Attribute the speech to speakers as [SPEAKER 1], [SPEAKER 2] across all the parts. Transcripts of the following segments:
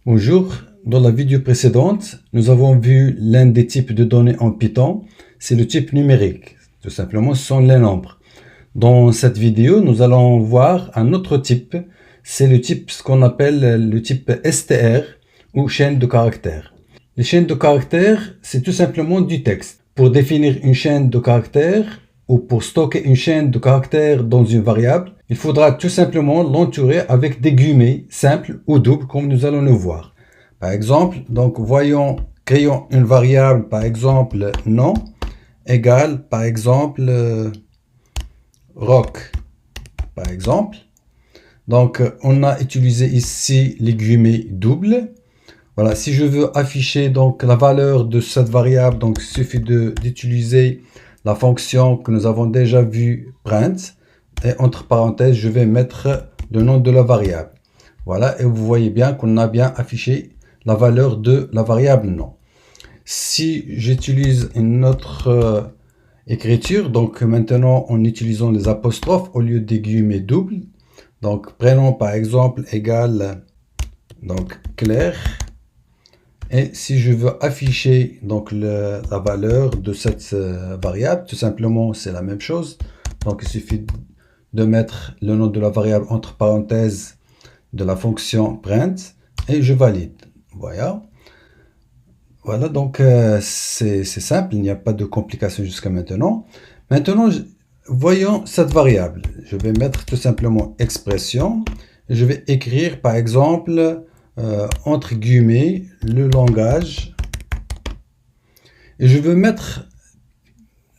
[SPEAKER 1] Bonjour, dans la vidéo précédente, nous avons vu l'un des types de données en Python, c'est le type numérique. Tout simplement, ce sont les nombres. Dans cette vidéo, nous allons voir un autre type, c'est le type, ce qu'on appelle le type str ou chaîne de caractères. Les chaînes de caractères, c'est tout simplement du texte. Pour définir une chaîne de caractères ou pour stocker une chaîne de caractères dans une variable, il faudra tout simplement l'entourer avec des guillemets simples ou doubles comme nous allons le voir. Par exemple, donc créons une variable par exemple nom égale par exemple rock par exemple. Donc on a utilisé ici les guillemets doubles. Voilà, si je veux afficher donc la valeur de cette variable, donc il suffit d'utiliser la fonction que nous avons déjà vue print et entre parenthèses je vais mettre le nom de la variable. Voilà, et vous voyez bien qu'on a bien affiché la valeur de la variable nom. Si j'utilise une autre écriture, donc maintenant en utilisant les apostrophes au lieu des guillemets doubles, donc prenons par exemple égal donc clair. Et si je veux afficher donc la valeur de cette variable, tout simplement c'est la même chose. Donc il suffit de mettre le nom de la variable entre parenthèses de la fonction print et je valide. Voilà, donc c'est simple, il n'y a pas de complication jusqu'à maintenant. Maintenant, voyons cette variable. Je vais mettre tout simplement expression. Et je vais écrire par exemple entre guillemets le langage et je veux mettre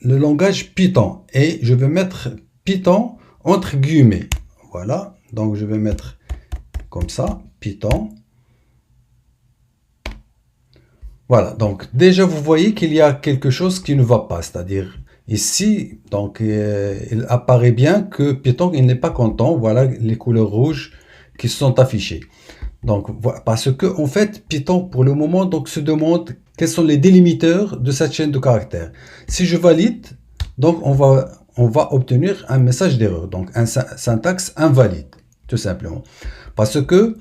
[SPEAKER 1] le langage Python et je veux mettre Python entre guillemets. Voilà, donc je vais mettre comme ça Python. Voilà, donc déjà vous voyez qu'il y a quelque chose qui ne va pas, c'est-à-dire ici, donc il apparaît bien que Python il n'est pas content. Voilà les couleurs rouges qui sont affichées. Donc, parce que en fait, Python pour le moment donc se demande quels sont les délimiteurs de cette chaîne de caractères. Si je valide, donc on va obtenir un message d'erreur, donc un syntaxe invalide, tout simplement, parce que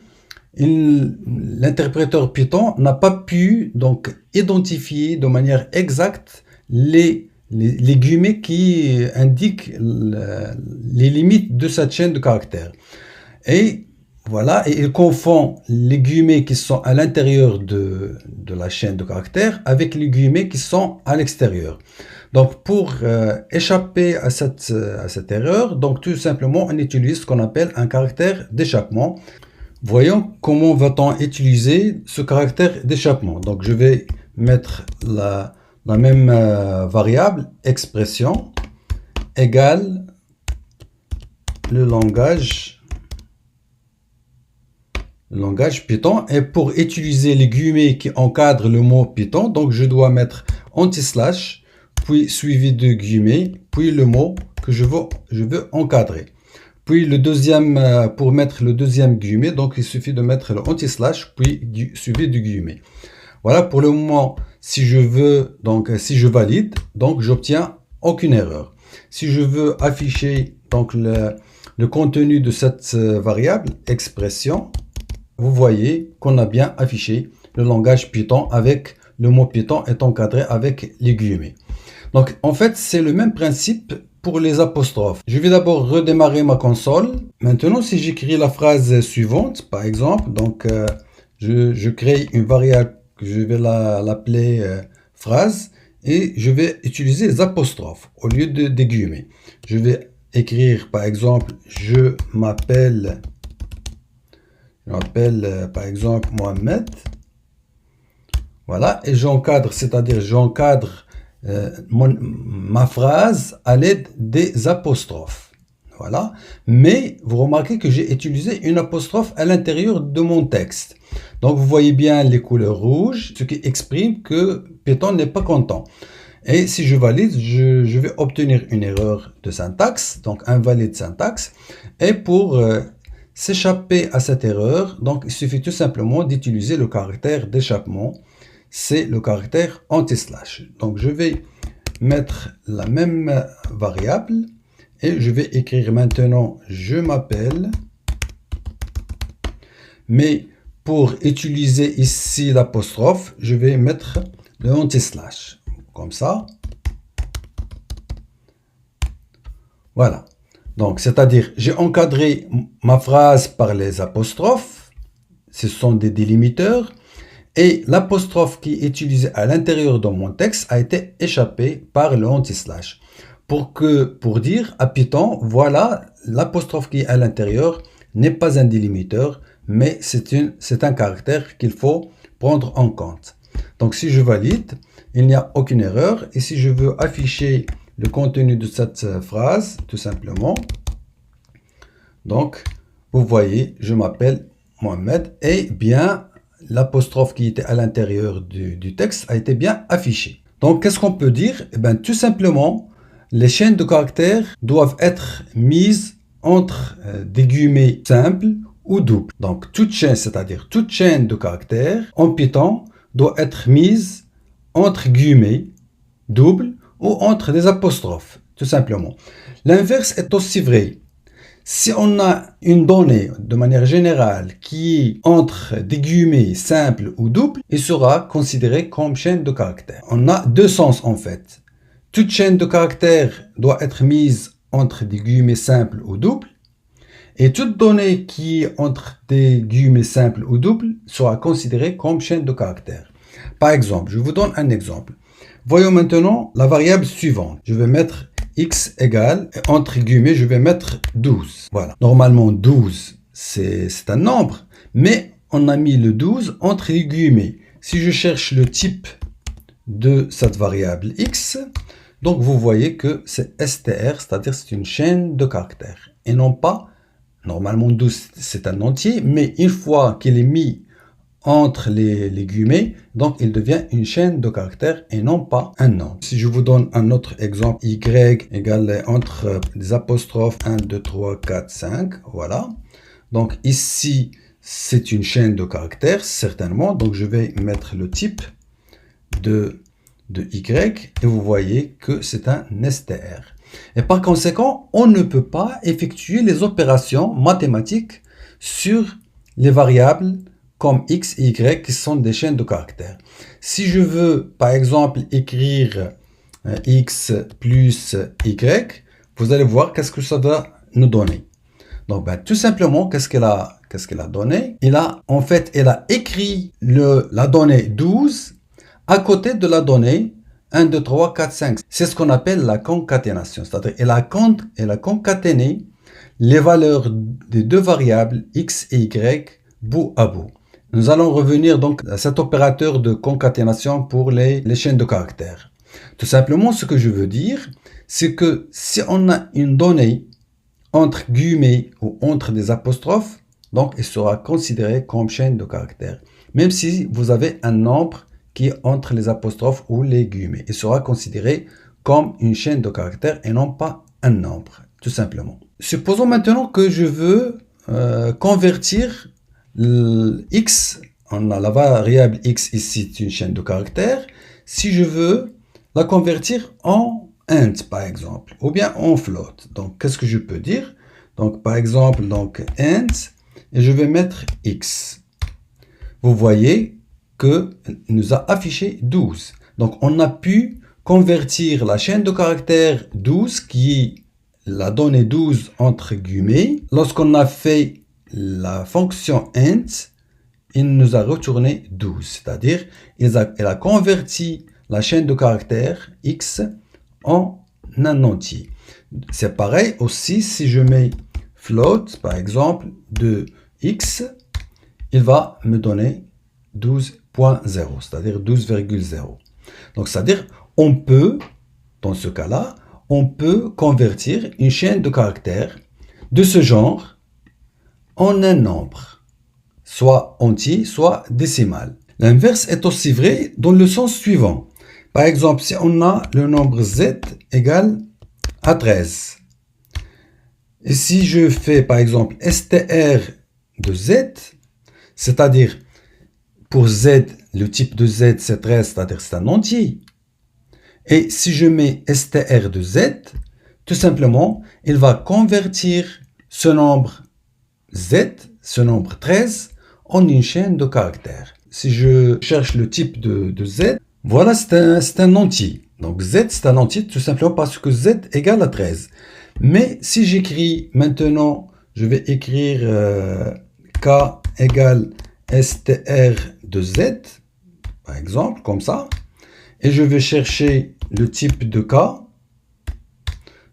[SPEAKER 1] l'interpréteur Python n'a pas pu donc identifier de manière exacte les guillemets qui indiquent les limites de cette chaîne de caractères. Et voilà, et il confond les guillemets qui sont à l'intérieur de la chaîne de caractères avec les guillemets qui sont à l'extérieur. Donc pour échapper à cette erreur, donc tout simplement on utilise ce qu'on appelle un caractère d'échappement. Voyons comment va-t-on utiliser ce caractère d'échappement. Donc je vais mettre la même variable expression égale le langage Python, et pour utiliser les guillemets qui encadrent le mot Python, donc je dois mettre anti-slash, puis suivi de guillemets, puis le mot que je veux encadrer. Puis le deuxième, pour mettre le deuxième guillemet, donc il suffit de mettre le anti-slash, puis suivi du guillemet. Voilà, pour le moment, si je valide, donc j'obtiens aucune erreur. Si je veux afficher donc le contenu de cette variable expression, vous voyez qu'on a bien affiché le langage Python avec le mot Python est encadré avec les guillemets. Donc en fait c'est le même principe pour les apostrophes. Je vais d'abord redémarrer ma console. Maintenant si j'écris la phrase suivante par exemple, donc je crée une variable que je vais l'appeler phrase et je vais utiliser les apostrophes au lieu des guillemets. Je vais écrire par exemple je m'appelle par exemple Mohamed. Voilà, et j'encadre, c'est-à-dire j'encadre ma phrase à l'aide des apostrophes. Voilà, mais vous remarquez que j'ai utilisé une apostrophe à l'intérieur de mon texte. Donc vous voyez bien les couleurs rouges, ce qui exprime que Python n'est pas content. Et si je valide, je vais obtenir une erreur de syntaxe, donc invalide syntaxe. Et pour s'échapper à cette erreur, donc il suffit tout simplement d'utiliser le caractère d'échappement, c'est le caractère anti-slash. Donc je vais mettre la même variable et je vais écrire maintenant je m'appelle, mais pour utiliser ici l'apostrophe, je vais mettre le anti-slash, comme ça. Voilà. Donc, c'est-à-dire, j'ai encadré ma phrase par les apostrophes. Ce sont des délimiteurs. Et l'apostrophe qui est utilisée à l'intérieur de mon texte a été échappée par le anti-slash. Pour dire à Python, voilà, l'apostrophe qui est à l'intérieur n'est pas un délimiteur, mais c'est un caractère qu'il faut prendre en compte. Donc, si je valide, il n'y a aucune erreur. Et si je veux afficher le contenu de cette phrase, tout simplement, donc, vous voyez, je m'appelle Mohamed et bien, l'apostrophe qui était à l'intérieur du texte a été bien affichée. Donc, qu'est-ce qu'on peut dire? Eh bien, tout simplement, les chaînes de caractères doivent être mises entre des guillemets simples ou doubles. Donc, toute chaîne, c'est-à-dire toute chaîne de caractères en Python doit être mise entre guillemets doubles ou entre des apostrophes, tout simplement. L'inverse est aussi vrai. Si on a une donnée de manière générale qui est entre des guillemets simples ou doubles, il sera considéré comme chaîne de caractères. On a deux sens en fait. Toute chaîne de caractères doit être mise entre des guillemets simples ou doubles. Et toute donnée qui est entre des guillemets simples ou doubles sera considérée comme chaîne de caractères. Par exemple, je vous donne un exemple. Voyons maintenant la variable suivante. Je vais mettre x égale, entre guillemets, je vais mettre 12. Voilà. Normalement, 12, c'est un nombre, mais on a mis le 12 entre les guillemets. Si je cherche le type de cette variable x, donc vous voyez que c'est str, c'est-à-dire c'est une chaîne de caractères. Et non pas, normalement 12, c'est un entier, mais une fois qu'il est mis entre les guillemets, donc il devient une chaîne de caractères et non pas un nombre. Si je vous donne un autre exemple, y égale entre des apostrophes 1, 2, 3, 4, 5, voilà. Donc ici, c'est une chaîne de caractères, certainement. Donc je vais mettre le type de y et vous voyez que c'est un str. Et par conséquent, on ne peut pas effectuer les opérations mathématiques sur les variables comme x et y qui sont des chaînes de caractères. Si je veux, par exemple, écrire x plus y, vous allez voir qu'est-ce que ça va nous donner. Donc, tout simplement, qu'est-ce qu'elle a donné? Elle a écrit la donnée 12 à côté de la donnée 1, 2, 3, 4, 5. C'est ce qu'on appelle la concaténation. C'est-à-dire elle a concaténé les valeurs des deux variables x et y bout à bout. Nous allons revenir donc à cet opérateur de concaténation pour les chaînes de caractères. Tout simplement, ce que je veux dire, c'est que si on a une donnée entre guillemets ou entre des apostrophes, donc elle sera considérée comme chaîne de caractères. Même si vous avez un nombre qui est entre les apostrophes ou les guillemets, il sera considéré comme une chaîne de caractères et non pas un nombre, tout simplement. Supposons maintenant que je veux convertir x, on a la variable x ici, c'est une chaîne de caractères. Si je veux la convertir en int, par exemple, ou bien en float. Donc, qu'est-ce que je peux dire? Donc, par exemple, donc int, et je vais mettre x. Vous voyez que nous a affiché 12. Donc, on a pu convertir la chaîne de caractères 12, qui est la donnée 12 entre guillemets. Lorsqu'on a fait la fonction int, il nous a retourné 12, c'est-à-dire elle a converti la chaîne de caractères x en un entier. C'est pareil aussi si je mets float, par exemple, de x, il va me donner 12.0, c'est-à-dire 12,0. Donc, c'est-à-dire, on peut, dans ce cas-là, on peut convertir une chaîne de caractères de ce genre en un nombre, soit entier, soit décimal. L'inverse est aussi vrai dans le sens suivant. Par exemple, si on a le nombre z égale à 13, et si je fais par exemple str de z, c'est-à-dire pour z, le type de z c'est 13, c'est-à-dire c'est un entier, et si je mets str de z, tout simplement, il va convertir ce nombre z, ce nombre 13, en une chaîne de caractères. Si je cherche le type de Z, voilà, c'est un entier. Donc Z, c'est un entier tout simplement parce que Z égale à 13. Mais si j'écris maintenant, je vais écrire K égale str de Z, par exemple, comme ça, et je vais chercher le type de K.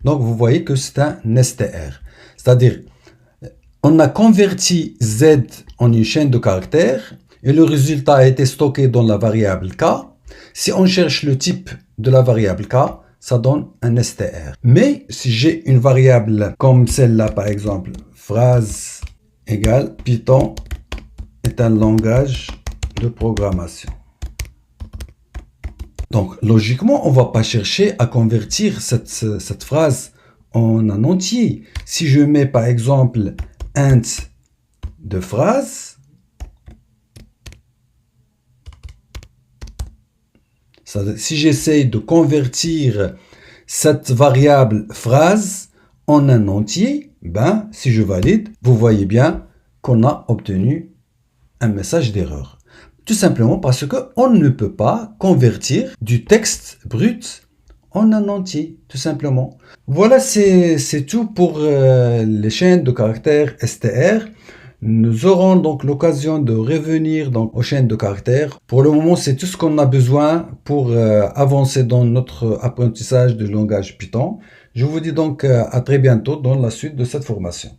[SPEAKER 1] Donc vous voyez que c'est un str. C'est-à-dire, on a converti Z en une chaîne de caractères et le résultat a été stocké dans la variable K. Si on cherche le type de la variable K, ça donne un str. Mais si j'ai une variable comme celle-là, par exemple, phrase égale Python est un langage de programmation. Donc, logiquement, on ne va pas chercher à convertir cette phrase en un entier. Si je mets, par exemple, int de phrase, si j'essaye de convertir cette variable phrase en un entier, ben, si je valide, vous voyez bien qu'on a obtenu un message d'erreur. Tout simplement parce qu'on ne peut pas convertir du texte brut en un entier, tout simplement. Voilà, c'est tout pour les chaînes de caractères str. Nous aurons donc l'occasion de revenir donc aux chaînes de caractères. Pour le moment, c'est tout ce qu'on a besoin pour avancer dans notre apprentissage du langage Python. Je vous dis donc à très bientôt dans la suite de cette formation.